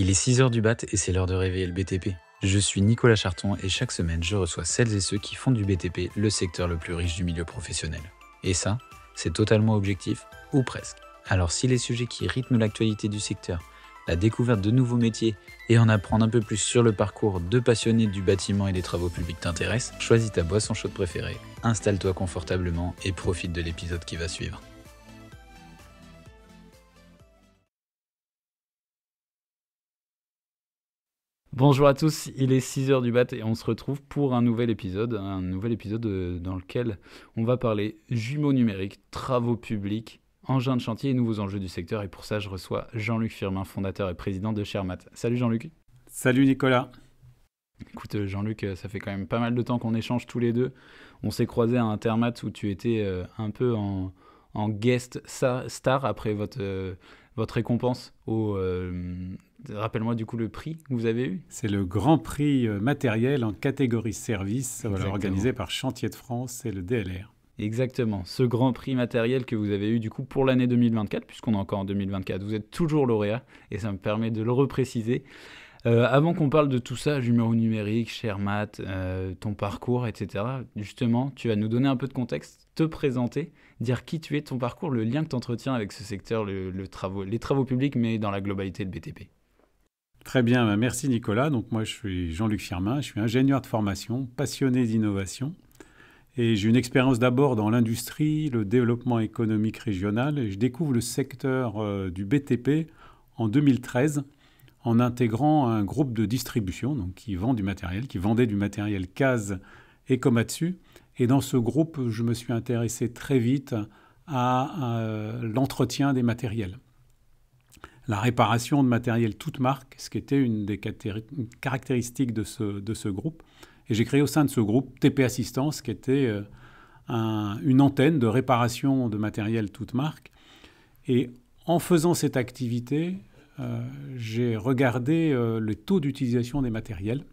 Il est 6 heures du mat et c'est l'heure de réveiller le BTP. Je suis Nicolas Charton et chaque semaine je reçois celles et ceux qui font du BTP le secteur le plus riche du milieu professionnel. Et ça, c'est totalement objectif, ou presque. Alors si les sujets qui rythment l'actualité du secteur, la découverte de nouveaux métiers et en apprendre un peu plus sur le parcours de passionnés du bâtiment et des travaux publics t'intéressent, choisis ta boisson chaude préférée, installe-toi confortablement et profite de l'épisode qui va suivre. Bonjour à tous, il est 6h du mat et on se retrouve pour un nouvel épisode dans lequel on va parler jumeaux numériques, travaux publics, engins de chantier et nouveaux enjeux du secteur. Et pour ça, je reçois Jean-Luc Firmin, fondateur et président de Shermat. Salut Jean-Luc. Salut Nicolas. Écoute Jean-Luc, ça fait quand même pas mal de temps qu'on échange tous les deux. On s'est croisés à Intermat où tu étais un peu en guest star après votre récompense rappelle-moi du coup le prix que vous avez eu. C'est le Grand Prix matériel en catégorie service, organisé par Chantier de France et le DLR. Exactement, ce Grand Prix matériel que vous avez eu du coup pour l'année 2024, puisqu'on est encore en 2024, vous êtes toujours lauréat et ça me permet de le repréciser. Avant qu'on parle de tout ça, jumeaux numériques, Shermat, ton parcours, etc., justement, tu vas nous donner un peu de contexte, te présenter, dire qui tu es, ton parcours, le lien que tu entretiens avec ce secteur, les travaux publics, mais dans la globalité de BTP. Très bien, merci Nicolas. Donc moi je suis Jean-Luc Firmin, je suis ingénieur de formation, passionné d'innovation et j'ai une expérience d'abord dans l'industrie, le développement économique régional et je découvre le secteur du BTP en 2013 en intégrant un groupe de distribution donc, qui vendait du matériel CASE et Komatsu. Et dans ce groupe, je me suis intéressé très vite à l'entretien des matériels. La réparation de matériel toute marque, ce qui était une des caractéristiques de ce groupe. Et j'ai créé au sein de ce groupe TP Assistance, qui était une antenne de réparation de matériel toute marque. Et en faisant cette activité, j'ai regardé le taux d'utilisation des matériels.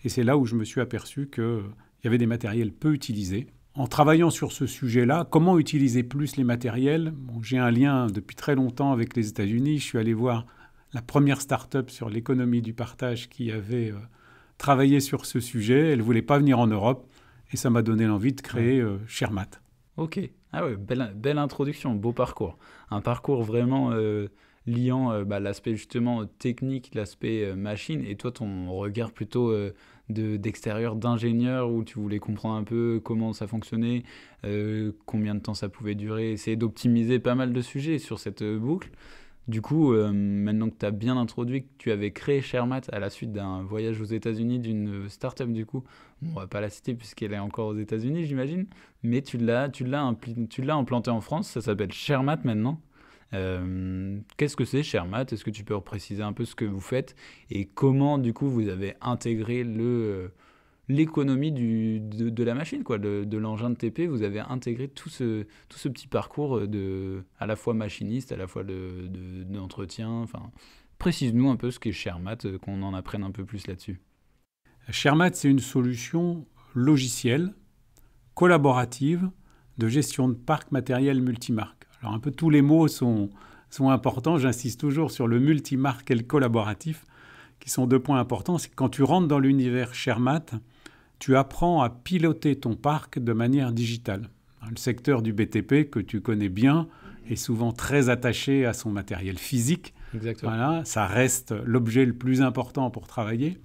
Et c'est là où je me suis aperçu qu'il y avait des matériels peu utilisés. En travaillant sur ce sujet-là, comment utiliser plus les matériels ? J'ai un lien depuis très longtemps avec les États-Unis. Je suis allé voir la première start-up sur l'économie du partage qui avait travaillé sur ce sujet. Elle ne voulait pas venir en Europe et ça m'a donné l'envie de créer Shermat. Ok, ah ouais, belle introduction, beau parcours. Un parcours vraiment liant l'aspect justement technique, l'aspect machine et toi ton regard plutôt d'extérieur d'ingénieur où tu voulais comprendre un peu comment ça fonctionnait, combien de temps ça pouvait durer, essayer d'optimiser pas mal de sujets sur cette boucle. Du coup, maintenant que tu as bien introduit que tu avais créé Shermat à la suite d'un voyage aux États-Unis d'une start-up, du coup, on va pas la citer puisqu'elle est encore aux États-Unis, j'imagine, mais tu l'as implanté en France, ça s'appelle Shermat maintenant. Qu'est-ce que c'est Shermat ? Est-ce que tu peux préciser un peu ce que vous faites et comment du coup vous avez intégré l'économie de la machine, quoi, de l'engin de TP, vous avez intégré tout ce petit parcours à la fois machiniste, à la fois d'entretien. Enfin, précise-nous un peu ce qu'est Shermat, qu'on en apprenne un peu plus là-dessus. Shermat, c'est une solution logicielle, collaborative, de gestion de parc matériel multimarque. Alors un peu tous les mots sont importants, j'insiste toujours sur le multimarque et le collaboratif, qui sont deux points importants. C'est que quand tu rentres dans l'univers Shermat, tu apprends à piloter ton parc de manière digitale. Le secteur du BTP, que tu connais bien, est souvent très attaché à son matériel physique. Exactement. Voilà, ça reste l'objet le plus important pour travailler.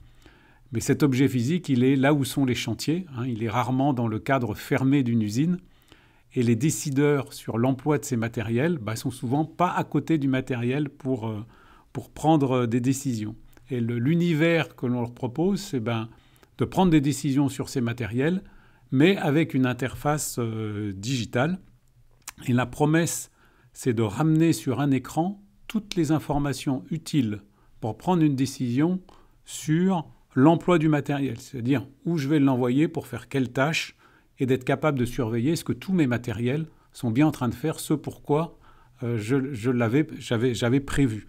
Mais cet objet physique, il est là où sont les chantiers. Il est rarement dans le cadre fermé d'une usine. Et les décideurs sur l'emploi de ces matériels sont souvent pas à côté du matériel pour prendre des décisions. Et l'univers que l'on leur propose, c'est de prendre des décisions sur ces matériels, mais avec une interface digitale. Et la promesse, c'est de ramener sur un écran toutes les informations utiles pour prendre une décision sur l'emploi du matériel, c'est-à-dire où je vais l'envoyer pour faire quelle tâche, et d'être capable de surveiller est-ce que tous mes matériels sont bien en train de faire ce pourquoi j'avais prévu.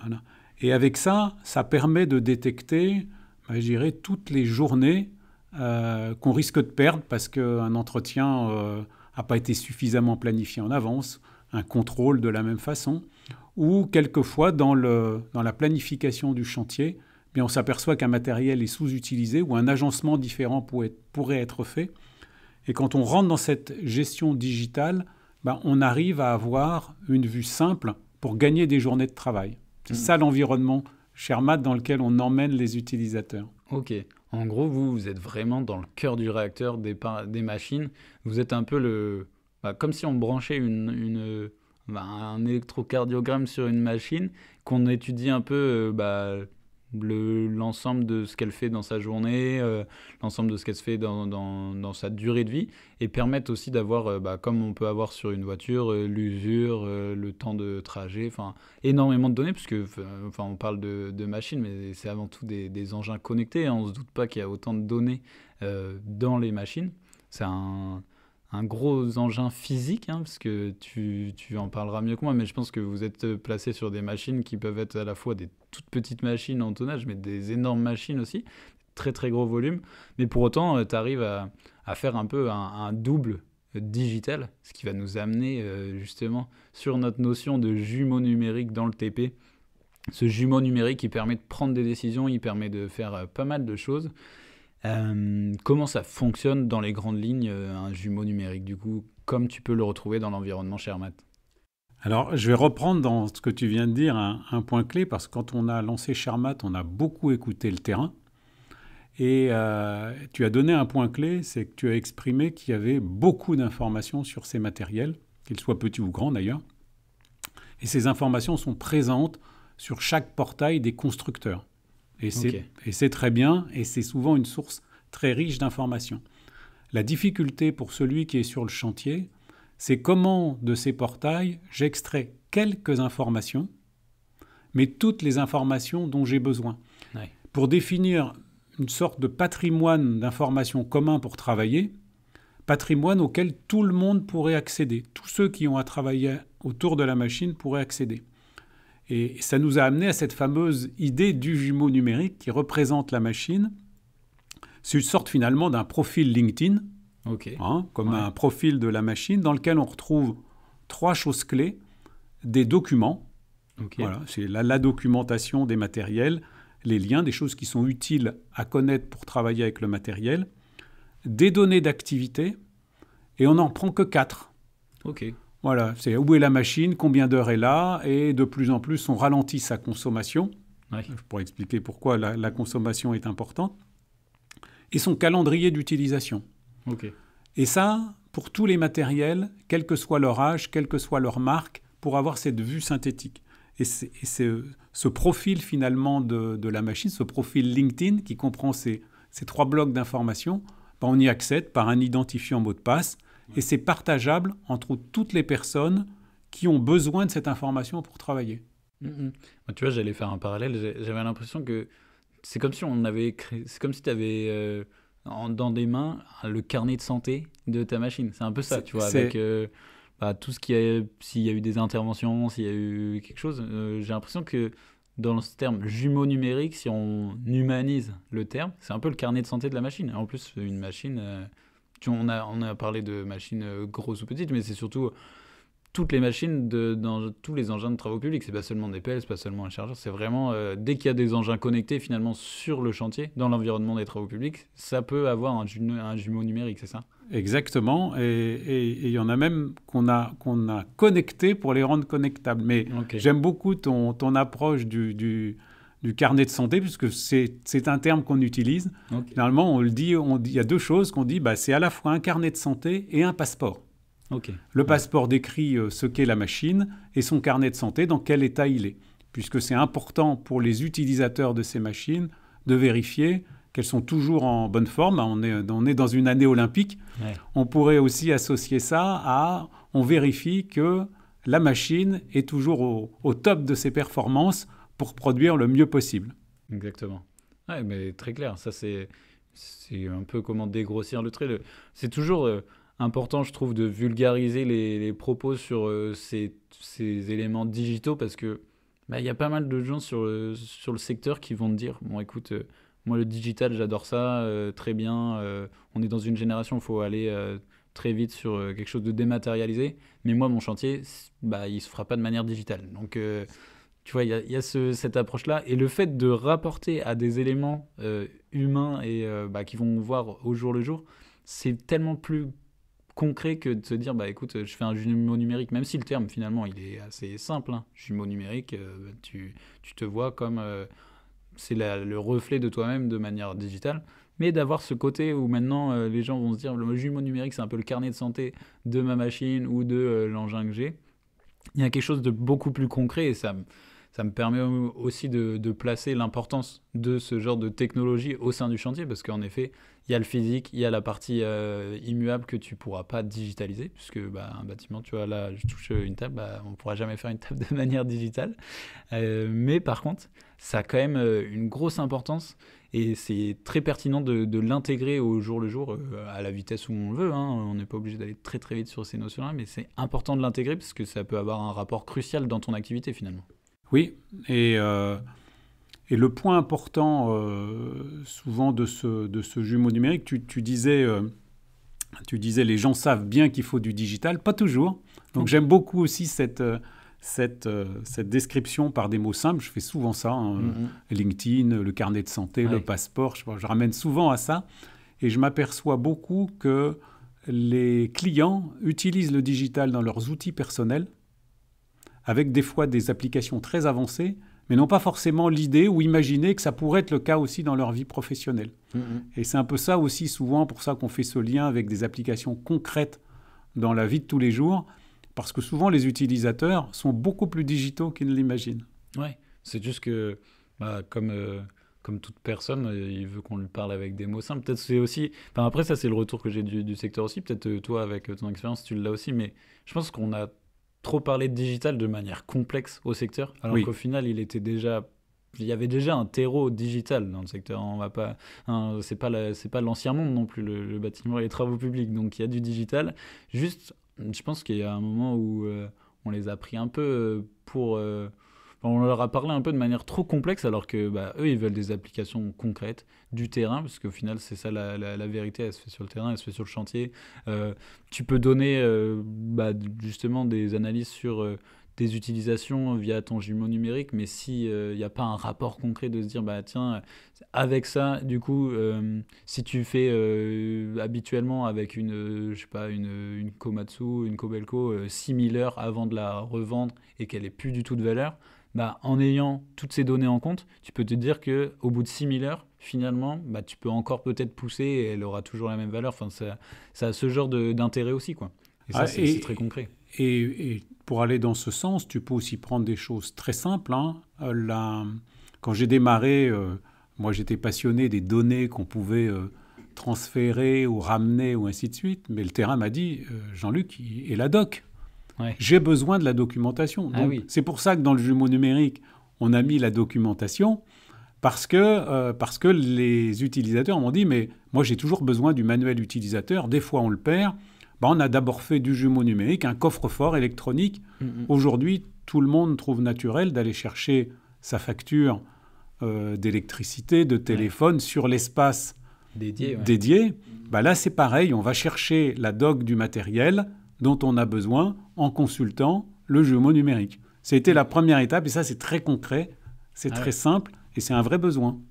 Voilà. Et avec ça, ça permet de détecter, je dirais, toutes les journées qu'on risque de perdre parce qu'un entretien n'a pas été suffisamment planifié en avance, un contrôle de la même façon, ou quelquefois dans la planification du chantier, on s'aperçoit qu'un matériel est sous-utilisé ou un agencement différent pourrait être fait. Et quand on rentre dans cette gestion digitale, on arrive à avoir une vue simple pour gagner des journées de travail. C'est ça l'environnement Shermat dans lequel on emmène les utilisateurs. Ok. En gros, vous êtes vraiment dans le cœur du réacteur des machines. Vous êtes un peu comme si on branchait un électrocardiogramme sur une machine, qu'on étudie un peu l'ensemble de ce qu'elle fait dans sa journée, l'ensemble de ce qu'elle se fait dans sa durée de vie, et permettent aussi d'avoir, comme on peut avoir sur une voiture, l'usure, le temps de trajet, énormément de données, puisque on parle de machines, mais c'est avant tout des engins connectés, hein. On ne se doute pas qu'il y a autant de données dans les machines. C'est un gros engin physique, hein, parce que tu en parleras mieux que moi, mais je pense que vous êtes placé sur des machines qui peuvent être à la fois des toutes petites machines en tonnage, mais des énormes machines aussi, très très gros volume. Mais pour autant, tu arrives à faire un peu un double digital, ce qui va nous amener justement sur notre notion de jumeau numérique dans le TP. Ce jumeau numérique qui permet de prendre des décisions, il permet de faire pas mal de choses. Comment ça fonctionne dans les grandes lignes, un jumeau numérique, du coup, comme tu peux le retrouver dans l'environnement Shermat? Alors, je vais reprendre dans ce que tu viens de dire un point clé, parce que quand on a lancé Shermat, on a beaucoup écouté le terrain. Et tu as donné un point clé, c'est que tu as exprimé qu'il y avait beaucoup d'informations sur ces matériels, qu'ils soient petits ou grands d'ailleurs. Et ces informations sont présentes sur chaque portail des constructeurs. Et c'est très bien, et c'est souvent une source très riche d'informations. La difficulté pour celui qui est sur le chantier, c'est comment de ces portails j'extrais quelques informations, mais toutes les informations dont j'ai besoin. Ouais. Pour définir une sorte de patrimoine d'informations commun pour travailler, patrimoine auquel tout le monde pourrait accéder. Tous ceux qui ont à travailler autour de la machine pourraient accéder. Et ça nous a amené à cette fameuse idée du jumeau numérique qui représente la machine. C'est une sorte finalement d'un profil LinkedIn, comme un profil de la machine dans lequel on retrouve 3 choses clés, des documents, voilà, c'est la documentation des matériels, les liens, des choses qui sont utiles à connaître pour travailler avec le matériel, des données d'activité, et on n'en prend que 4. Voilà, c'est où est la machine, combien d'heures est là, et de plus en plus, on ralentit sa consommation. Je pourrais expliquer pourquoi la consommation est importante. Et son calendrier d'utilisation. Et ça, pour tous les matériels, quel que soit leur âge, quelle que soit leur marque, pour avoir cette vue synthétique. Et c'est ce profil finalement de la machine, ce profil LinkedIn qui comprend ces 3 blocs d'informations, on y accède par un identifiant mot de passe. Et c'est partageable entre toutes les personnes qui ont besoin de cette information pour travailler. Tu vois, j'allais faire un parallèle. J'avais l'impression que c'est comme si on avait créé, c'est comme si tu avais dans des mains le carnet de santé de ta machine. C'est un peu ça, tu vois, avec tout ce s'il y a eu des interventions, s'il y a eu quelque chose. J'ai l'impression que dans ce terme jumeau numérique, si on humanise le terme, c'est un peu le carnet de santé de la machine. En plus, une machine... On a parlé de machines grosses ou petites, mais c'est surtout toutes les machines dans tous les engins de travaux publics. C'est pas seulement des pelles, c'est pas seulement un chargeur, c'est vraiment dès qu'il y a des engins connectés finalement sur le chantier, dans l'environnement des travaux publics, ça peut avoir un jumeau numérique, c'est ça? Exactement, et il y en a même qu'on a connectés pour les rendre connectables. Mais j'aime beaucoup ton approche du carnet de santé, puisque c'est un terme qu'on utilise. Finalement, on le dit, il y a 2 choses qu'on dit, c'est à la fois un carnet de santé et un passeport. Le passeport décrit ce qu'est la machine et son carnet de santé, dans quel état il est. Puisque c'est important pour les utilisateurs de ces machines de vérifier qu'elles sont toujours en bonne forme. On est dans une année olympique. On pourrait aussi associer ça à... On vérifie que la machine est toujours au top de ses performances pour produire le mieux possible. Exactement. Ouais, mais très clair. Ça, c'est un peu comment dégrossir le trait. C'est toujours important, je trouve, de vulgariser les propos sur ces éléments digitaux, parce que y a pas mal de gens sur le secteur qui vont te dire, bon, écoute, moi, le digital, j'adore ça, très bien. On est dans une génération où il faut aller très vite sur quelque chose de dématérialisé. Mais moi, mon chantier, bah, il ne se fera pas de manière digitale. Donc, tu vois, il y a cette approche-là. Et le fait de rapporter à des éléments humains et bah, qui vont voir au jour le jour, c'est tellement plus concret que de se dire, bah écoute, je fais un jumeau numérique, même si le terme finalement il est assez simple, hein. Jumeau numérique, tu te vois comme c'est le reflet de toi-même de manière digitale, mais d'avoir ce côté où maintenant les gens vont se dire, le jumeau numérique c'est un peu le carnet de santé de ma machine ou de l'engin que j'ai. Il y a quelque chose de beaucoup plus concret et ça me permet aussi de placer l'importance de ce genre de technologie au sein du chantier, parce qu'en effet, il y a le physique, il y a la partie immuable que tu ne pourras pas digitaliser, puisque bah, un bâtiment, tu vois, là, je touche une table, bah, on ne pourra jamais faire une table de manière digitale. Mais par contre, ça a quand même une grosse importance, et c'est très pertinent de l'intégrer au jour le jour, à la vitesse où on le veut, hein. On n'est pas obligé d'aller très très vite sur ces notions-là, mais c'est important de l'intégrer, parce que ça peut avoir un rapport crucial dans ton activité finalement. Oui, et le point important souvent de ce jumeau numérique, tu disais les gens savent bien qu'il faut du digital, pas toujours. Donc j'aime beaucoup aussi cette description par des mots simples. Je fais souvent ça, hein, LinkedIn, le carnet de santé, le passeport, je ramène souvent à ça. Et je m'aperçois beaucoup que les clients utilisent le digital dans leurs outils personnels, avec des fois des applications très avancées, mais n'ont pas forcément l'idée ou imaginer que ça pourrait être le cas aussi dans leur vie professionnelle. Et c'est un peu ça aussi, souvent, pour ça qu'on fait ce lien avec des applications concrètes dans la vie de tous les jours, parce que souvent, les utilisateurs sont beaucoup plus digitaux qu'ils ne l'imaginent. Oui, c'est juste que, bah, comme toute personne, il veut qu'on lui parle avec des mots simples. Peut-être c'est aussi... Enfin, après, ça, c'est le retour que j'ai du secteur aussi. Peut-être toi, avec ton expérience, tu l'as aussi, mais je pense qu'on a trop parlé de digital de manière complexe au secteur, alors qu'au final, il y avait déjà un terreau digital dans le secteur. On va pas, hein, c'est pas l'ancien monde non plus, le bâtiment et les travaux publics. Donc il y a du digital. Juste, je pense qu'il y a un moment où on les a pris un peu on leur a parlé un peu de manière trop complexe, alors que bah, eux, ils veulent des applications concrètes, du terrain, parce qu'au final, c'est ça la vérité, elle se fait sur le terrain, elle se fait sur le chantier. Tu peux donner bah, justement des analyses sur des utilisations via ton jumeau numérique, mais s'il n'y a pas un rapport concret de se dire, bah tiens, avec ça, du coup, si tu fais habituellement avec je sais pas, une Komatsu, une Kobelco, 6000 heures avant de la revendre et qu'elle n'ait plus du tout de valeur, bah, en ayant toutes ces données en compte, tu peux te dire qu'au bout de 6000 heures, finalement, bah, tu peux encore peut-être pousser et elle aura toujours la même valeur. Enfin, ça a ce genre d'intérêt aussi, quoi. Et ça, c'est très concret. Et pour aller dans ce sens, tu peux aussi prendre des choses très simples, hein. Quand j'ai démarré, moi j'étais passionné des données qu'on pouvait transférer ou ramener ou ainsi de suite, mais le terrain m'a dit, Jean-Luc, et la doc. Ouais. J'ai besoin de la documentation. Donc, c'est pour ça que dans le jumeau numérique, on a mis la documentation, parce que les utilisateurs m'ont dit, mais moi j'ai toujours besoin du manuel utilisateur, des fois on le perd. Ben, on a d'abord fait du jumeau numérique, un coffre-fort électronique. Aujourd'hui, tout le monde trouve naturel d'aller chercher sa facture d'électricité, de téléphone sur l'espace dédié. Ben, là, c'est pareil, on va chercher la doc du matériel dont on a besoin en consultant le jumeau numérique. C'était la première étape, et ça, c'est très concret, c'est très simple, et c'est un vrai besoin.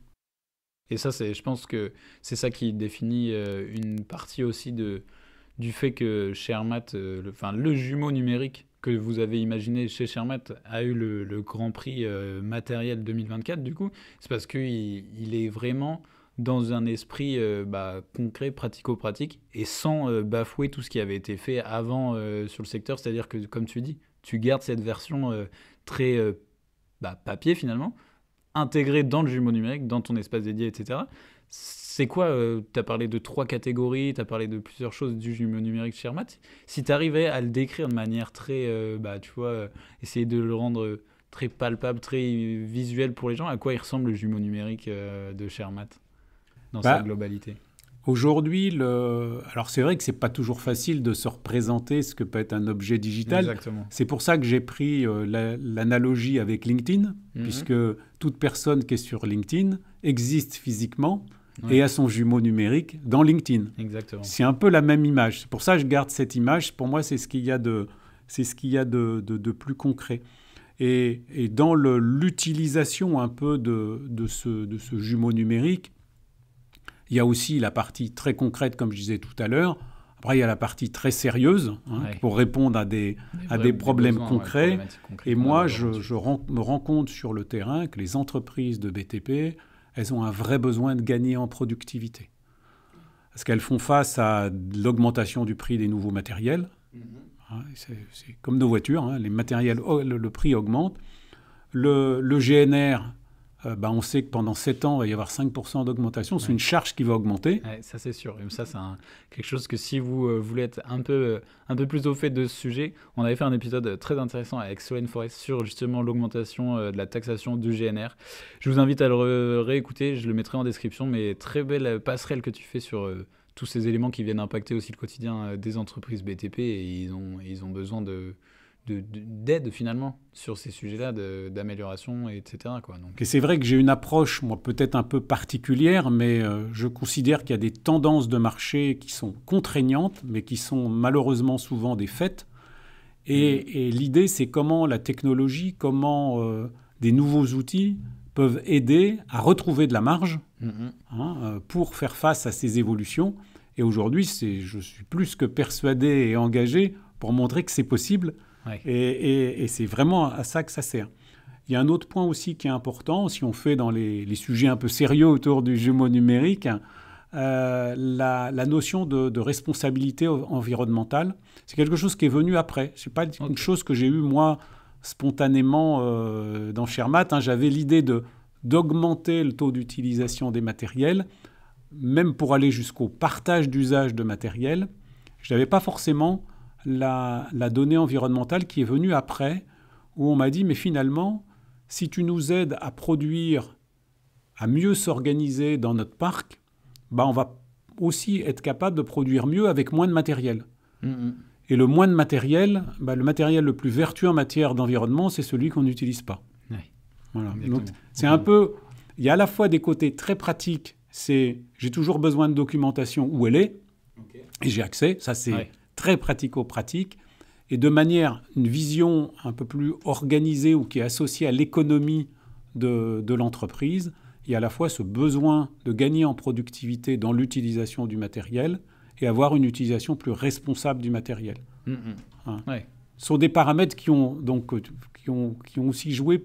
Et ça, je pense que c'est ça qui définit une partie aussi du fait que Chermat, le jumeau numérique que vous avez imaginé chez Chermat a eu le Grand Prix matériel 2024, du coup. C'est parce qu'il est vraiment dans un esprit concret, pratico-pratique, et sans bafouer tout ce qui avait été fait avant sur le secteur. C'est-à-dire que, comme tu dis, tu gardes cette version très papier, finalement, intégrée dans le jumeau numérique, dans ton espace dédié, etc. C'est quoi tu as parlé de 3 catégories, tu as parlé de plusieurs choses du jumeau numérique chez Chermat. Si tu arrivais à le décrire de manière très, tu vois, essayer de le rendre très palpable, très visuel pour les gens, à quoi il ressemble le jumeau numérique de Chermat dans sa globalité? Aujourd'hui, alors c'est vrai que c'est pas toujours facile de se représenter ce que peut être un objet digital. Exactement. C'est pour ça que j'ai pris l'analogie avec LinkedIn, puisque toute personne qui est sur LinkedIn existe physiquement et à son jumeau numérique dans LinkedIn. Exactement. C'est un peu la même image. C'est pour ça que je garde cette image. Pour moi, c'est ce qu'il y a de plus concret. Et dans l'utilisation un peu de ce jumeau numérique, il y a aussi la partie très concrète, comme je disais tout à l'heure. Après, il y a la partie très sérieuse, pour répondre à des problèmes concrets. Et moi, je me rends compte sur le terrain que les entreprises de BTP, elles ont un vrai besoin de gagner en productivité. Parce qu'elles font face à l'augmentation du prix des nouveaux matériels. C'est comme nos voitures, les matériels, le prix augmente. Le GNR, on sait que pendant 7 ans, il va y avoir 5% d'augmentation. C'est une charge qui va augmenter. Ouais, ça, c'est sûr. Et ça, c'est quelque chose que si vous voulez être un peu plus au fait de ce sujet, on avait fait un épisode très intéressant avec Solène Forest sur justement l'augmentation de la taxation du GNR. Je vous invite à le réécouter. Je le mettrai en description. Mais très belle passerelle que tu fais sur tous ces éléments qui viennent impacter aussi le quotidien des entreprises BTP. Et ils ont besoin d'aide finalement sur ces sujets-là, d'amélioration, etc. Et c'est vrai que j'ai une approche, moi, peut-être un peu particulière, mais je considère qu'il y a des tendances de marché qui sont contraignantes, mais qui sont malheureusement souvent des faits. Et l'idée, c'est comment la technologie, comment des nouveaux outils peuvent aider à retrouver de la marge pour faire face à ces évolutions. Et aujourd'hui, je suis plus que persuadé et engagé pour montrer que c'est possible. Ouais. Et c'est vraiment à ça que ça sert. Il y a un autre point aussi qui est important, si on fait dans les sujets un peu sérieux autour du jumeau numérique, la notion de responsabilité environnementale. C'est quelque chose qui est venu après. Ce n'est pas une chose que j'ai eue, moi, spontanément dans Shermat. J'avais l'idée d'augmenter le taux d'utilisation des matériels, même pour aller jusqu'au partage d'usage de matériel. Je n'avais pas forcément la donnée environnementale qui est venue après, où on m'a dit, mais finalement, si tu nous aides à produire, à mieux s'organiser dans notre parc, on va aussi être capable de produire mieux avec moins de matériel. Et le moins de matériel, le matériel le plus vertueux en matière d'environnement, c'est celui qu'on n'utilise pas. Voilà. Donc, c'est un peu... Il y a à la fois des côtés très pratiques, c'est j'ai toujours besoin de documentation où elle est, et j'ai accès, ça c'est très pratico-pratique, et de manière, une vision un peu plus organisée ou qui est associée à l'économie de l'entreprise, il y a à la fois ce besoin de gagner en productivité dans l'utilisation du matériel et avoir une utilisation plus responsable du matériel. Ce sont des paramètres qui ont aussi joué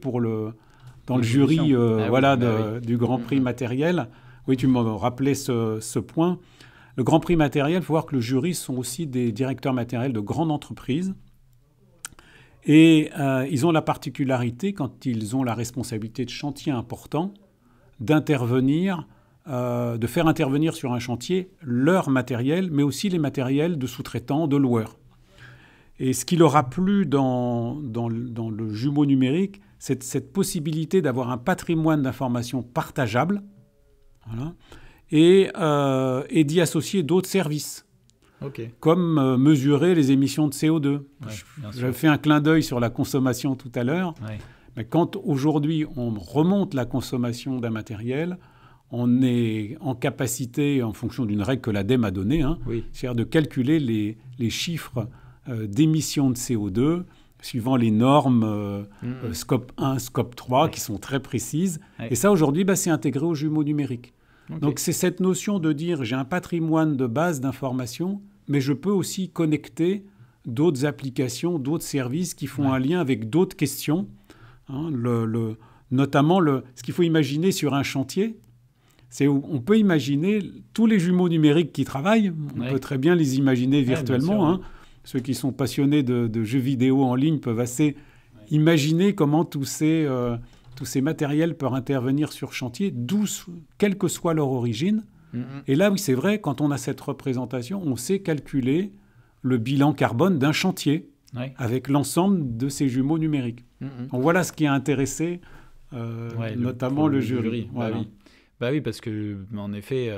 dans le jury du Grand Prix matériel. Oui, tu m'as rappelé ce point. Le Grand Prix matériel, il faut voir que le jury sont aussi des directeurs matériels de grandes entreprises. Et ils ont la particularité, quand ils ont la responsabilité de chantiers importants, d'intervenir, de faire intervenir sur un chantier leur matériel, mais aussi les matériels de sous-traitants, de loueurs. Et ce qui leur a plu dans le jumeau numérique, c'est cette possibilité d'avoir un patrimoine d'informations partageable, et d'y associer d'autres services, comme mesurer les émissions de CO2. J'avais fait un clin d'œil sur la consommation tout à l'heure. Mais quand aujourd'hui on remonte la consommation d'un matériel, on est en capacité, en fonction d'une règle que l'ADEME a donnée, c'est-à-dire de calculer les chiffres d'émissions de CO2 suivant les normes Scope 1, Scope 3, qui sont très précises. Et ça, aujourd'hui, c'est intégré au jumeau numérique. Donc, c'est cette notion de dire, j'ai un patrimoine de base d'informations, mais je peux aussi connecter d'autres applications, d'autres services qui font un lien avec d'autres questions. Notamment, ce qu'il faut imaginer sur un chantier, c'est on peut imaginer tous les jumeaux numériques qui travaillent, on peut très bien les imaginer virtuellement. Ceux qui sont passionnés de jeux vidéo en ligne peuvent assez imaginer comment tous ces matériels peuvent intervenir sur chantier, quelle que soit leur origine. Et là, oui, c'est vrai, quand on a cette représentation, on sait calculer le bilan carbone d'un chantier avec l'ensemble de ces jumeaux numériques. Donc voilà ce qui a intéressé notamment le jury. Voilà. Oui, parce que en effet,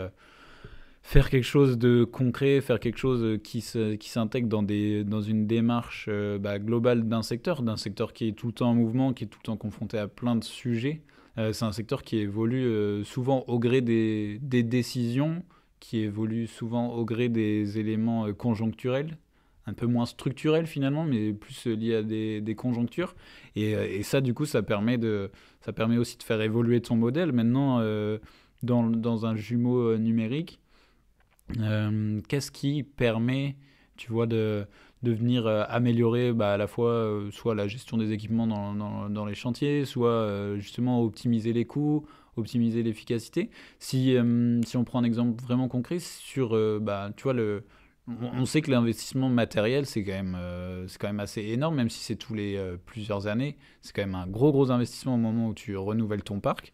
faire quelque chose de concret, faire quelque chose qui s'intègre dans une démarche globale d'un secteur qui est tout le temps en mouvement, qui est tout le temps confronté à plein de sujets, C'est un secteur qui évolue souvent au gré des décisions, qui évolue souvent au gré des éléments conjoncturels, un peu moins structurels finalement, mais plus liés à des conjonctures. Et ça, du coup, ça permet aussi de faire évoluer ton modèle. Maintenant, dans un jumeau numérique, qu'est-ce qui permet, tu vois, de venir améliorer à la fois soit la gestion des équipements dans les chantiers, soit justement optimiser les coûts, optimiser l'efficacité. Si on prend un exemple vraiment concret sur, tu vois, on sait que l'investissement matériel, c'est quand même assez énorme, même si c'est tous les plusieurs années. C'est quand même un gros investissement au moment où tu renouvelles ton parc.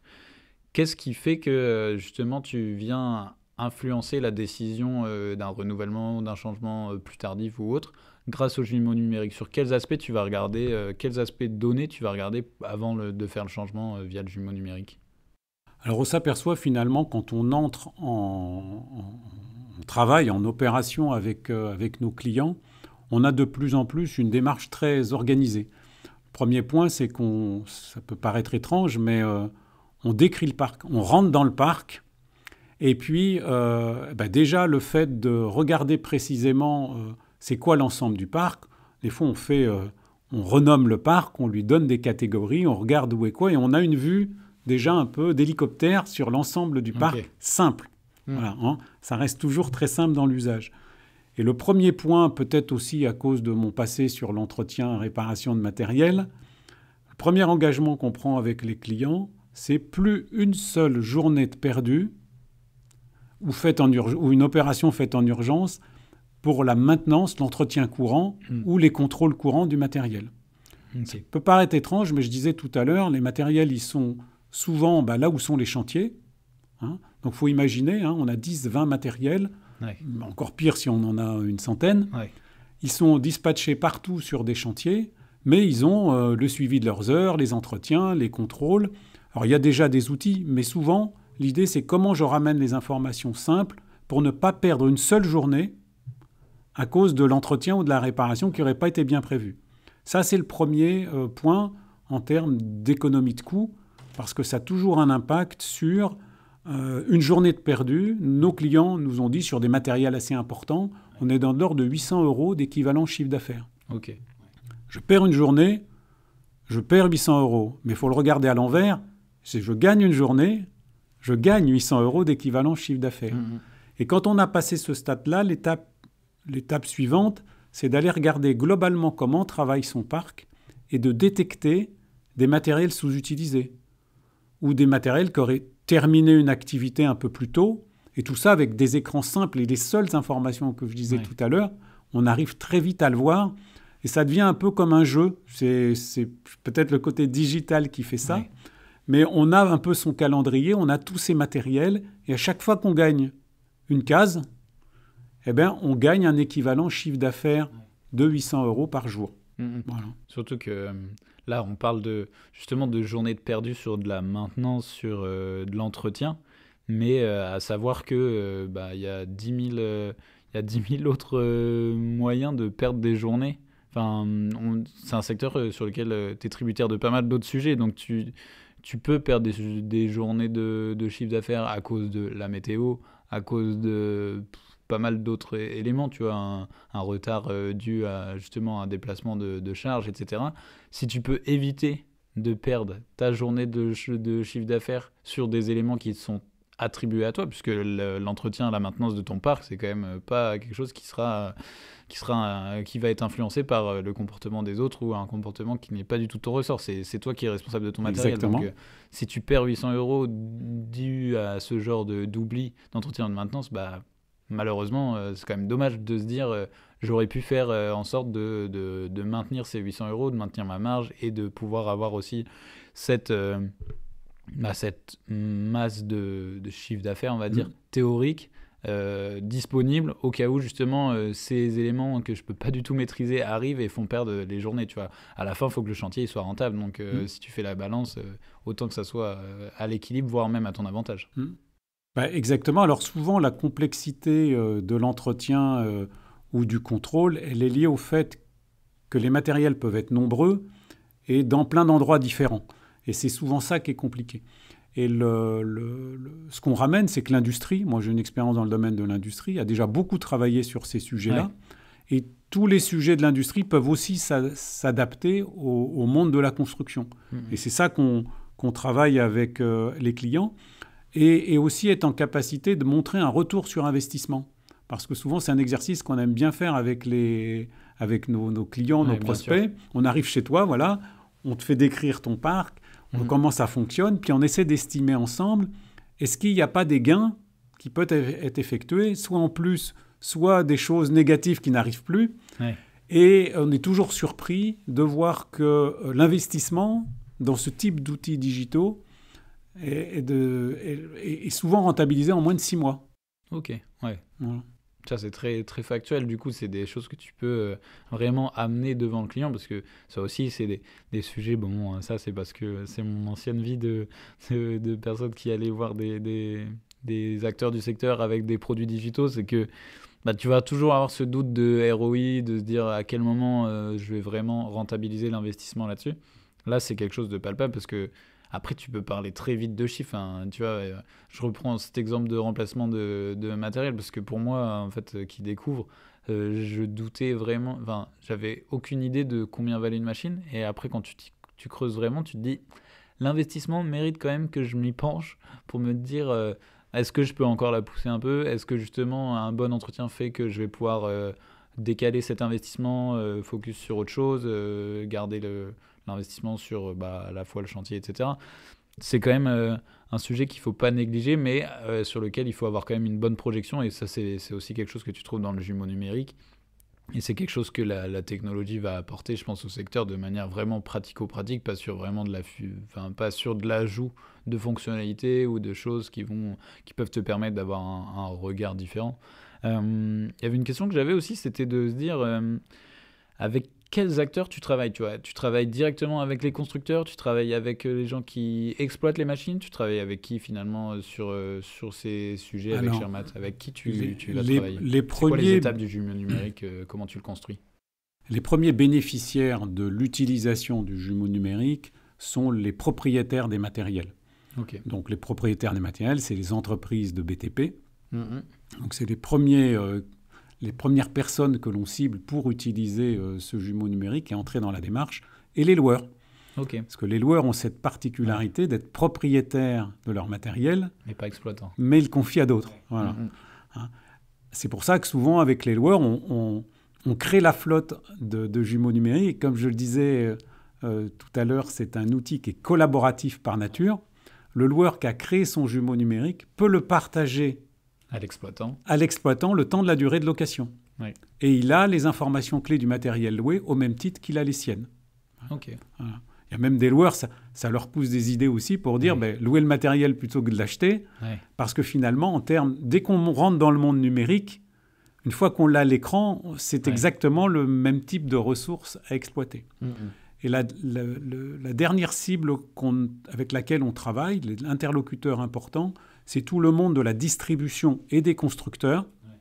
Qu'est-ce qui fait que justement tu viens influencer la décision d'un renouvellement, d'un changement plus tardif ou autre grâce au jumeau numérique? Sur quels aspects tu vas regarder, quels aspects de données tu vas regarder avant de faire le changement via le jumeau numérique? Alors on s'aperçoit finalement quand on entre en travail, en opération avec nos clients, on a de plus en plus une démarche très organisée. Premier point, c'est ça peut paraître étrange, mais on décrit le parc, on rentre dans le parc, et puis déjà le fait de regarder précisément c'est quoi l'ensemble du parc. Des fois on renomme le parc, on lui donne des catégories, on regarde où est quoi, et on a une vue déjà un peu d'hélicoptère sur l'ensemble du parc simple. Voilà, hein. Ça reste toujours très simple dans l'usage. Et le premier point, peut-être aussi à cause de mon passé sur l'entretien et réparation de matériel, le premier engagement qu'on prend avec les clients, c'est plus une seule journée de perdue ou une opération faite en urgence pour la maintenance, l'entretien courant ou les contrôles courants du matériel. Ça peut paraître étrange, mais je disais tout à l'heure, les matériels, ils sont souvent là où sont les chantiers. Hein. Donc, il faut imaginer, on a 10, 20 matériels, encore pire si on en a une centaine. Ouais. Ils sont dispatchés partout sur des chantiers, mais ils ont le suivi de leurs heures, les entretiens, les contrôles. Alors, il y a déjà des outils, mais souvent, l'idée, c'est comment je ramène les informations simples pour ne pas perdre une seule journée à cause de l'entretien ou de la réparation qui n'aurait pas été bien prévue. Ça, c'est le premier point en termes d'économie de coûts, parce que ça a toujours un impact sur une journée de perdu. Nos clients nous ont dit sur des matériels assez importants, on est dans l'ordre de 800 € d'équivalent chiffre d'affaires. Ok. Je perds une journée, je perds 800 €. Mais il faut le regarder à l'envers. Si je gagne une journée, je gagne 800 € d'équivalent chiffre d'affaires. Et quand on a passé ce stade-là, l'étape suivante, c'est d'aller regarder globalement comment travaille son parc et de détecter des matériels sous-utilisés ou des matériels qui auraient terminé une activité un peu plus tôt. Et tout ça avec des écrans simples et les seules informations que je disais tout à l'heure, on arrive très vite à le voir. Et ça devient un peu comme un jeu. C'est peut-être le côté digital qui fait ça. Mais on a un peu son calendrier, on a tous ces matériels. Et à chaque fois qu'on gagne une case, on gagne un équivalent chiffre d'affaires de 800 € par jour. Voilà. Surtout que là, on parle justement de journées de perdues sur de la maintenance, sur de l'entretien. Mais à savoir que y a 10 000 autres moyens de perdre des journées. Enfin, c'est un secteur sur lequel tu es tributaire de pas mal d'autres sujets. Donc, tu peux perdre des journées de chiffre d'affaires à cause de la météo, à cause de pas mal d'autres éléments, tu vois, un retard dû à justement un déplacement de charge, etc. Si tu peux éviter de perdre ta journée de chiffre d'affaires sur des éléments qui sont attribués à toi, puisque l'entretien, la maintenance de ton parc, c'est quand même pas quelque chose qui va être influencé par le comportement des autres ou un comportement qui n'est pas du tout ton ressort. C'est toi qui es responsable de ton matériel. Exactement. Donc, si tu perds 800 € dû à ce genre d'oubli d'entretien et de maintenance, malheureusement, c'est quand même dommage de se dire j'aurais pu faire en sorte de maintenir ces 800 €, de maintenir ma marge et de pouvoir avoir aussi cette masse de chiffre d'affaires, on va dire, théorique, disponible au cas où justement ces éléments que je peux pas du tout maîtriser arrivent et font perdre les journées, tu vois. À la fin, il faut que le chantier soit rentable, donc si tu fais la balance, autant que ça soit à l'équilibre, voire même à ton avantage. Exactement. Alors souvent, la complexité de l'entretien ou du contrôle, elle est liée au fait que les matériels peuvent être nombreux et dans plein d'endroits différents. Et c'est souvent ça qui est compliqué. Et ce qu'on ramène, c'est que l'industrie, moi j'ai une expérience dans le domaine de l'industrie, a déjà beaucoup travaillé sur ces sujets-là. Ouais. Et tous les sujets de l'industrie peuvent aussi s'adapter au monde de la construction. Et c'est ça qu'on travaille avec les clients. Et aussi être en capacité de montrer un retour sur investissement. Parce que souvent, c'est un exercice qu'on aime bien faire avec nos clients, nos prospects. On arrive chez toi, voilà, on te fait décrire ton parc, comment ça fonctionne, puis on essaie d'estimer ensemble, est-ce qu'il n'y a pas des gains qui peuvent être effectués, soit en plus, soit des choses négatives qui n'arrivent plus. Ouais. Et on est toujours surpris de voir que l'investissement dans ce type d'outils digitaux est souvent rentabilisé en moins de 6 mois. Ok, ouais. Voilà. Ça, c'est très, très factuel. Du coup, c'est des choses que tu peux vraiment amener devant le client parce que ça aussi, c'est des sujets. Bon, ça, c'est parce que c'est mon ancienne vie de personnes qui allaient voir des acteurs du secteur avec des produits digitaux. C'est que tu vas toujours avoir ce doute de ROI, de se dire à quel moment je vais vraiment rentabiliser l'investissement là-dessus. Là, c'est quelque chose de palpable parce que après, tu peux parler très vite de chiffres. Hein. Tu vois, je reprends cet exemple de remplacement de matériel parce que pour moi, en fait, qui découvre, je doutais vraiment. Enfin, j'avais aucune idée de combien valait une machine. Et après, quand tu creuses vraiment, tu te dis, l'investissement mérite quand même que je m'y penche pour me dire, est-ce que je peux encore la pousser un peu ? Est-ce que justement un bon entretien fait que je vais pouvoir décaler cet investissement, focus sur autre chose, garder l'investissement sur à la fois le chantier, etc. C'est quand même un sujet qu'il ne faut pas négliger, mais sur lequel il faut avoir quand même une bonne projection. Et ça, c'est aussi quelque chose que tu trouves dans le jumeau numérique. Et c'est quelque chose que la technologie va apporter, je pense, au secteur de manière vraiment pratico-pratique, pas sur vraiment pas sur de l'ajout de fonctionnalités ou de choses qui peuvent te permettre d'avoir un regard différent. Il y avait une question que j'avais aussi, c'était de se dire avec quels acteurs tu travailles, tu vois. Tu travailles directement avec les constructeurs, tu travailles avec les gens qui exploitent les machines, tu travailles avec qui finalement sur ces sujets avec Shermat, avec qui tu vas travailler. C'est quoi les étapes du jumeau numérique, comment tu le construis ? Les premiers bénéficiaires de l'utilisation du jumeau numérique sont les propriétaires des matériels. Okay. Donc les propriétaires des matériels, c'est les entreprises de BTP. Donc c'est les premières personnes que l'on cible pour utiliser ce jumeau numérique et entrer dans la démarche, et les loueurs. Okay. Parce que les loueurs ont cette particularité d'être propriétaires de leur matériel, mais pas exploitants. Mais ils le confient à d'autres. Voilà. C'est pour ça que souvent, avec les loueurs, on crée la flotte de jumeaux numériques. Et comme je le disais tout à l'heure, c'est un outil qui est collaboratif par nature. Le loueur qui a créé son jumeau numérique peut le partager à l'exploitant le temps de la durée de location. Oui. Et il a les informations clés du matériel loué au même titre qu'il a les siennes. Okay. Voilà. Il y a même des loueurs, ça leur pousse des idées aussi pour dire louer le matériel plutôt que de l'acheter. Oui. Parce que finalement, dès qu'on rentre dans le monde numérique, une fois qu'on l'a à l'écran, c'est exactement le même type de ressources à exploiter. Et la dernière cible avec laquelle on travaille, l'interlocuteur important, c'est tout le monde de la distribution et des constructeurs. Ouais.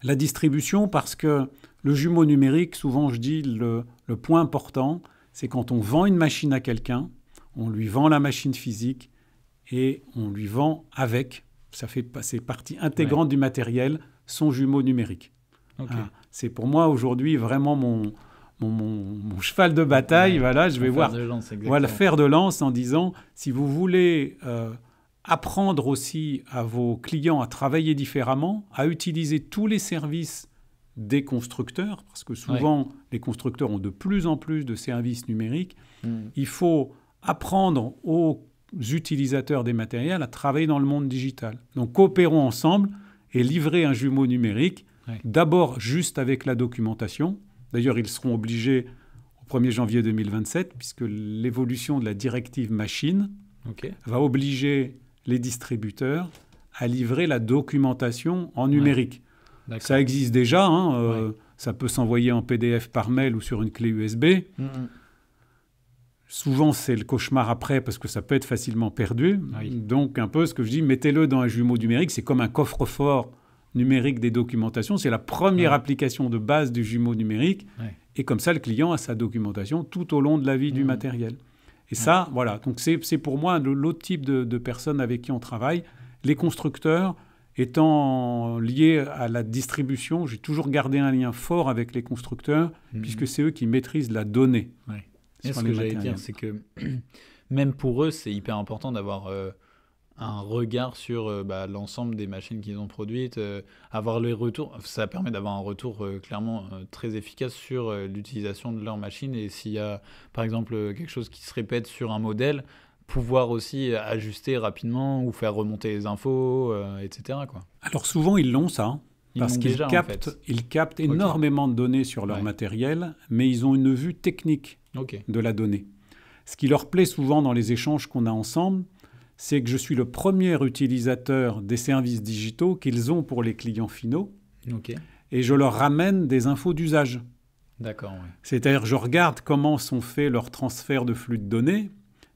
La distribution, parce que le jumeau numérique, souvent je dis, le point important, c'est quand on vend une machine à quelqu'un, on lui vend la machine physique et on lui vend avec, c'est partie intégrante du matériel, son jumeau numérique. Okay. C'est pour moi aujourd'hui vraiment mon cheval de bataille. Voilà, je vais le fer de lance en disant, si vous voulez apprendre aussi à vos clients à travailler différemment, à utiliser tous les services des constructeurs, parce que souvent les constructeurs ont de plus en plus de services numériques, il faut apprendre aux utilisateurs des matériels à travailler dans le monde digital. Donc coopérons ensemble et livrer un jumeau numérique, d'abord juste avec la documentation. D'ailleurs, ils seront obligés au 1er janvier 2027, puisque l'évolution de la directive machine va obliger les distributeurs à livrer la documentation en numérique. Ça existe déjà, ça peut s'envoyer en PDF par mail ou sur une clé USB. Souvent, c'est le cauchemar après parce que ça peut être facilement perdu. Donc, un peu ce que je dis, mettez-le dans un jumeau numérique, c'est comme un coffre-fort numérique des documentations. C'est la première application de base du jumeau numérique. Et comme ça, le client a sa documentation tout au long de la vie du matériel. Et ça, voilà. Donc, c'est pour moi l'autre type de personnes avec qui on travaille. Les constructeurs, étant liés à la distribution, j'ai toujours gardé un lien fort avec les constructeurs, puisque c'est eux qui maîtrisent la donnée. Ouais. Et ce que j'allais dire, c'est que même pour eux, c'est hyper important d'avoir un regard sur l'ensemble des machines qu'ils ont produites, avoir les retours. Ça permet d'avoir un retour clairement très efficace sur l'utilisation de leur machine. Et s'il y a, par exemple, quelque chose qui se répète sur un modèle, pouvoir aussi ajuster rapidement ou faire remonter les infos, etc., quoi. Alors souvent, ils l'ont, ça. Parce qu'ils captent énormément de données sur leur matériel, mais ils ont une vue technique de la donnée. Ce qui leur plaît souvent dans les échanges qu'on a ensemble, c'est que je suis le premier utilisateur des services digitaux qu'ils ont pour les clients finaux, et je leur ramène des infos d'usage. D'accord, oui. C'est-à-dire, je regarde comment sont faits leurs transferts de flux de données,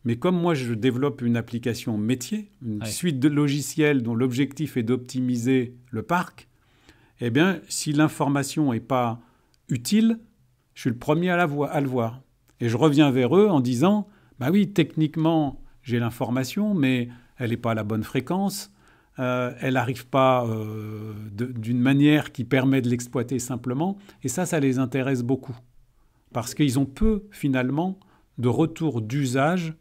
mais comme moi, je développe une application métier, une suite de logiciels dont l'objectif est d'optimiser le parc, eh bien, si l'information n'est pas utile, je suis le premier à le voir. Et je reviens vers eux en disant, bah oui, techniquement, j'ai l'information, mais elle n'est pas à la bonne fréquence, elle n'arrive pas d'une manière qui permet de l'exploiter simplement. Et ça les intéresse beaucoup. Parce qu'ils ont peu, finalement, de retour d'usage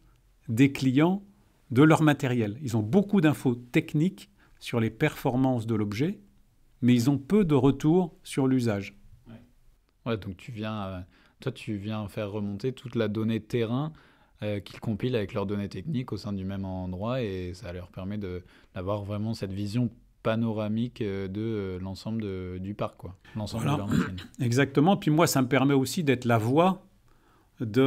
des clients de leur matériel. Ils ont beaucoup d'infos techniques sur les performances de l'objet, mais ils ont peu de retour sur l'usage. Ouais, donc tu viens faire remonter toute la donnée terrain qu'ils compilent avec leurs données techniques au sein du même endroit, et ça leur permet d'avoir vraiment cette vision panoramique de l'ensemble du parc, quoi. L'ensemble de leur machine. Exactement. Puis moi, ça me permet aussi d'être la voix du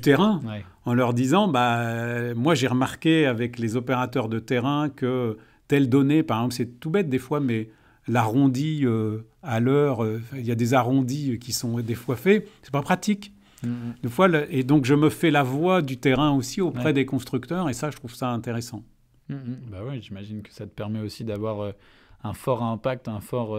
terrain en leur disant, moi j'ai remarqué avec les opérateurs de terrain que telle donnée, par exemple, c'est tout bête des fois, mais l'arrondi à l'heure, il y a des arrondis qui sont des fois faits, c'est pas pratique. Des fois, et donc je me fais la voix du terrain aussi auprès des constructeurs, et ça, je trouve ça intéressant. Bah oui, j'imagine que ça te permet aussi d'avoir un fort impact, un fort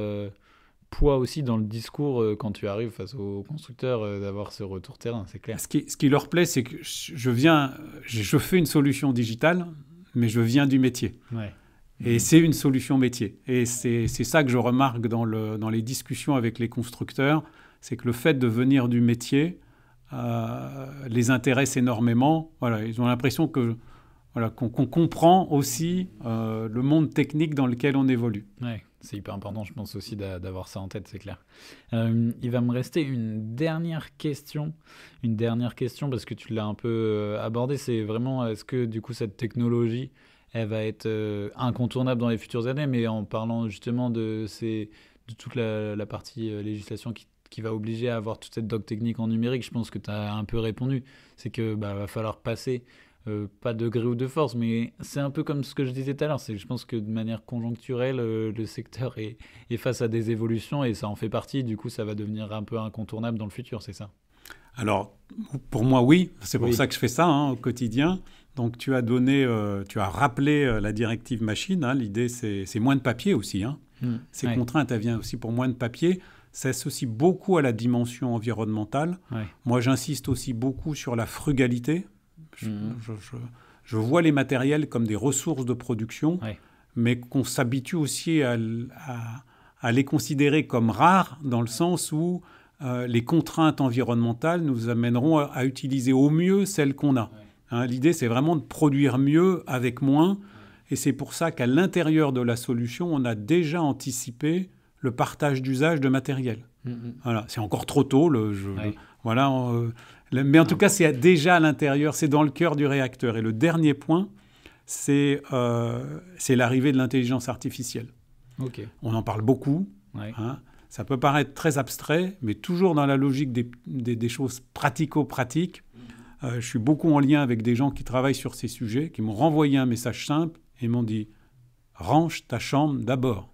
poids aussi dans le discours quand tu arrives face aux constructeurs, d'avoir ce retour terrain, c'est clair. Ce qui leur plaît, c'est que je fais une solution digitale, mais je viens du métier. Et c'est une solution métier. Et c'est ça que je remarque dans les discussions avec les constructeurs, c'est que le fait de venir du métier les intéresse énormément. Voilà, ils ont l'impression qu'on comprend aussi le monde technique dans lequel on évolue. Ouais, c'est hyper important, je pense aussi d'avoir ça en tête, c'est clair. Il va me rester une dernière question parce que tu l'as un peu abordé. C'est vraiment, est-ce que du coup cette technologie, elle va être incontournable dans les futures années, mais en parlant justement de toute la partie législation qui va obliger à avoir toute cette doc technique en numérique, je pense que tu as un peu répondu. C'est que va falloir passer, pas de gré ou de force, mais c'est un peu comme ce que je disais tout à l'heure. Je pense que de manière conjoncturelle, le secteur est face à des évolutions et ça en fait partie. Du coup, ça va devenir un peu incontournable dans le futur, c'est ça? Alors, pour moi, oui. C'est pour ça que je fais ça au quotidien. Donc, tu as rappelé la directive machine. L'idée, c'est moins de papier aussi. Ces contraintes, elles viennent aussi pour moins de papier. Ça s'associe beaucoup à la dimension environnementale. Moi, j'insiste aussi beaucoup sur la frugalité. Je vois les matériels comme des ressources de production, mais qu'on s'habitue aussi à les considérer comme rares, dans le sens où les contraintes environnementales nous amèneront à utiliser au mieux celles qu'on a. L'idée, c'est vraiment de produire mieux avec moins. Et c'est pour ça qu'à l'intérieur de la solution, on a déjà anticipé le partage d'usage de matériel. Voilà, c'est encore trop tôt. Mais en tout cas, c'est déjà à l'intérieur, c'est dans le cœur du réacteur. Et le dernier point, c'est l'arrivée de l'intelligence artificielle. On en parle beaucoup. Ça peut paraître très abstrait, mais toujours dans la logique des choses pratico-pratiques. Je suis beaucoup en lien avec des gens qui travaillent sur ces sujets, qui m'ont renvoyé un message simple et m'ont dit « Range ta chambre d'abord ».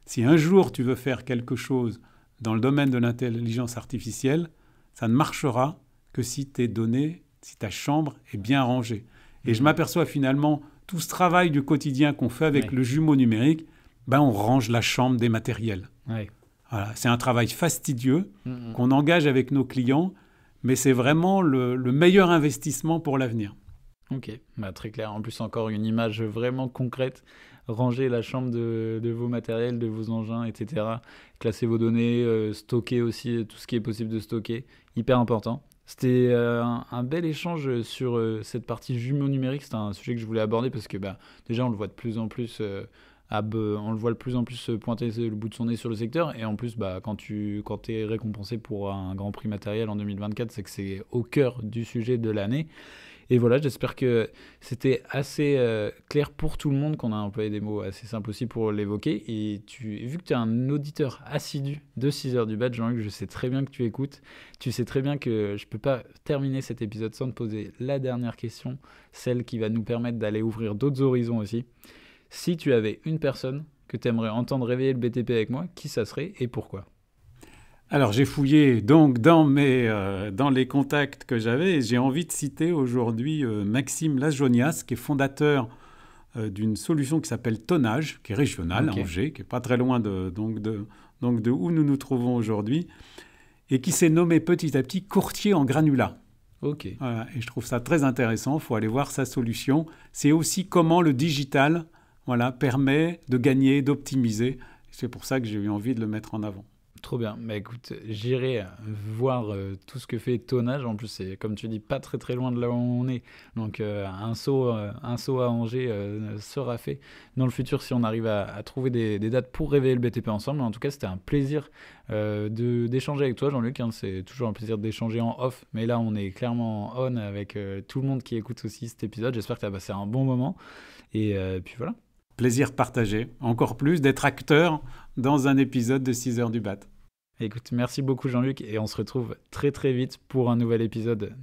Si un jour tu veux faire quelque chose dans le domaine de l'intelligence artificielle, ça ne marchera que si tes données, si ta chambre est bien rangée. Et je m'aperçois finalement, tout ce travail du quotidien qu'on fait avec le jumeau numérique, on range la chambre des matériels. Voilà, c'est un travail fastidieux qu'on engage avec nos clients, mais c'est vraiment le meilleur investissement pour l'avenir. Ok, bah, très clair. En plus, encore une image vraiment concrète. Ranger la chambre de vos matériels, de vos engins, etc. Classer vos données, stocker aussi tout ce qui est possible de stocker. Hyper important. C'était un bel échange sur cette partie jumeaux numériques. C'était un sujet que je voulais aborder parce que bah, déjà, on le voit de plus en plus. On le voit de plus en plus pointer le bout de son nez sur le secteur. Et en plus, bah, quand tu es récompensé pour un Grand Prix matériel en 2024, c'est que c'est au cœur du sujet de l'année. Et voilà, j'espère que c'était assez clair pour tout le monde, qu'on a employé des mots assez simples aussi pour l'évoquer. Et vu que tu es un auditeur assidu de 6 heures du badge, Jean-Luc, je sais très bien que tu écoutes. Tu sais très bien que je ne peux pas terminer cet épisode sans te poser la dernière question, celle qui va nous permettre d'aller ouvrir d'autres horizons aussi. Si tu avais une personne que tu aimerais entendre réveiller le BTP avec moi, qui ça serait et pourquoi ? Alors j'ai fouillé donc dans les contacts que j'avais et j'ai envie de citer aujourd'hui Maxime Lasjonias, qui est fondateur d'une solution qui s'appelle Tonnage, qui est régionale à Angers, qui n'est pas très loin de où nous nous trouvons aujourd'hui, et qui s'est nommé petit à petit courtier en granulat. Ok. Voilà, et je trouve ça très intéressant, il faut aller voir sa solution. C'est aussi comment le digital permet de gagner, d'optimiser. C'est pour ça que j'ai eu envie de le mettre en avant. Trop bien. Bah écoute, j'irai voir tout ce que fait Tonnage. En plus, c'est, comme tu dis, pas très très loin de là où on est. Donc un saut à Angers sera fait dans le futur si on arrive à trouver des dates pour réveiller le BTP ensemble. En tout cas, c'était un plaisir d'échanger avec toi, Jean-Luc. Hein. C'est toujours un plaisir d'échanger en off. Mais là, on est clairement en on avec tout le monde qui écoute aussi cet épisode. J'espère que tu as passé un bon moment. Et puis voilà. Plaisir partagé. Encore plus d'être acteur dans un épisode de 6 heures du BAT. Écoute, merci beaucoup Jean-Luc et on se retrouve très très vite pour un nouvel épisode.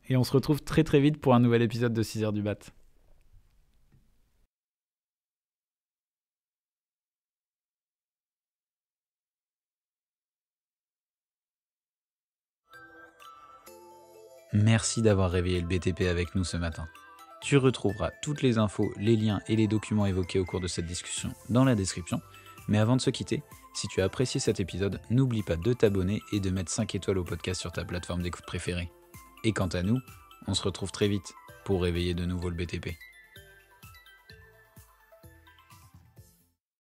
de 6 heures du BAT. Merci d'avoir réveillé le BTP avec nous ce matin. Tu retrouveras toutes les infos, les liens et les documents évoqués au cours de cette discussion dans la description. Mais avant de se quitter, si tu as apprécié cet épisode, n'oublie pas de t'abonner et de mettre 5 étoiles au podcast sur ta plateforme d'écoute préférée. Et quant à nous, on se retrouve très vite pour réveiller de nouveau le BTP.